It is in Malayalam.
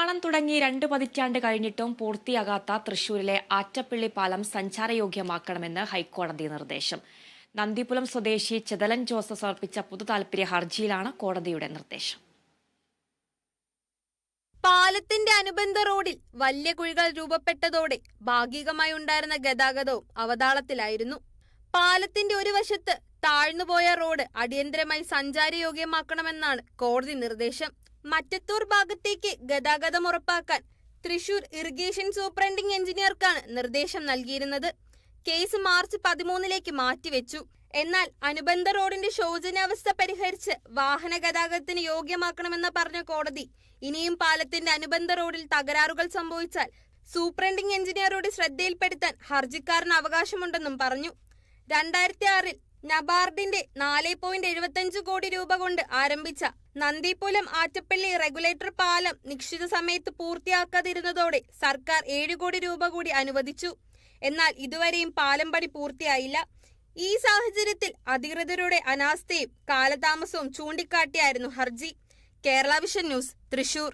നിർമ്മാണം തുടങ്ങി 2 പതിറ്റാണ്ട് കഴിഞ്ഞിട്ടും പൂർത്തിയാകാത്ത തൃശൂരിലെ ആറ്റപ്പള്ളി പാലം സഞ്ചാരയോഗ്യമാക്കണമെന്ന് ഹൈക്കോടതി നിർദ്ദേശം. നന്ദിപുലം സ്വദേശി ചെതലൻ ജോസഫ് സമർപ്പിച്ച പൊതുതാൽപര്യ ഹർജിയിലാണ് കോടതിയുടെ നിർദ്ദേശം. പാലത്തിന്റെ അനുബന്ധ റോഡിൽ വലിയ കുഴികൾ രൂപപ്പെട്ടതോടെ ഭാഗികമായി ഉണ്ടായിരുന്ന ഗതാഗതവും അവതാളത്തിലായിരുന്നു. പാലത്തിന്റെ ഒരു വശത്ത് താഴ്ന്നുപോയ റോഡ് അടിയന്തരമായി സഞ്ചാരയോഗ്യമാക്കണമെന്നാണ് കോടതി നിർദ്ദേശം. മറ്റത്തൂർ ഭാഗത്തേക്ക് ഗതാഗതം ഉറപ്പാക്കാൻ തൃശൂർ ഇറിഗേഷൻ സൂപ്രണ്ടിംഗ് എഞ്ചിനീയർക്കാണ് നിർദ്ദേശം നൽകിയിരുന്നത്. കേസ് മാർച്ച് 13 മാറ്റിവെച്ചു. എന്നാൽ അനുബന്ധ റോഡിന്റെ ശോചനാവസ്ഥ പരിഹരിച്ച് വാഹന ഗതാഗതത്തിന് യോഗ്യമാക്കണമെന്ന് പറഞ്ഞ കോടതി ഇനിയും പാലത്തിന്റെ അനുബന്ധ റോഡിൽ തകരാറുകൾ സംഭവിച്ചാൽ സൂപ്രണ്ടിംഗ് എഞ്ചിനീയറുടെ ശ്രദ്ധയിൽപ്പെടുത്താൻ ഹർജിക്കാരന് അവകാശമുണ്ടെന്നും പറഞ്ഞു. 2006 നബാർഡിന്റെ 4.75 കോടി രൂപ കൊണ്ട് ആരംഭിച്ച നന്ദിപുലം ആറ്റപ്പള്ളി റെഗുലേറ്റർ പാലം നിശ്ചിത സമയത്ത് പൂർത്തിയാക്കാതിരുന്നതോടെ സർക്കാർ 7 കോടി രൂപ കൂടി അനുവദിച്ചു. എന്നാൽ ഇതുവരെയും പാലം പണി പൂർത്തിയായില്ല. ഈ സാഹചര്യത്തിൽ അധികൃതരുടെ അനാസ്ഥയും കാലതാമസവും ചൂണ്ടിക്കാട്ടിയായിരുന്നു ഹർജി. Kerala vision news, Thrissur.